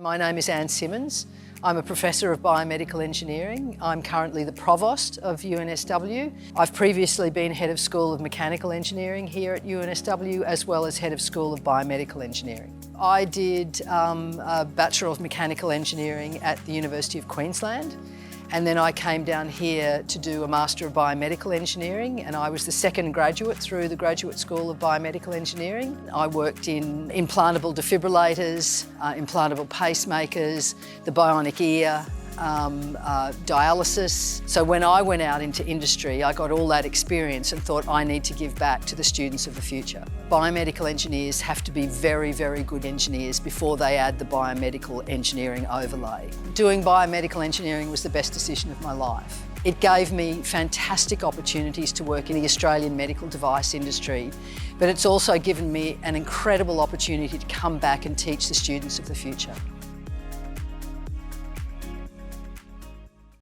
My name is Anne Simmons. I'm a Professor of Biomedical Engineering. I'm currently the Provost of UNSW. I've previously been Head of School of Mechanical Engineering here at UNSW, as well as Head of School of Biomedical Engineering. I did a Bachelor of Mechanical Engineering at the University of Queensland, and then I came down here to do a Master of Biomedical Engineering, and I was the second graduate through the Graduate School of Biomedical Engineering. I worked in implantable defibrillators, implantable pacemakers, the bionic ear, dialysis. So when I went out into industry, I got all that experience and thought I need to give back to the students of the future. Biomedical engineers have to be very, very good engineers before they add the biomedical engineering overlay. Doing biomedical engineering was the best decision of my life. It gave me fantastic opportunities to work in the Australian medical device industry, but it's also given me an incredible opportunity to come back and teach the students of the future.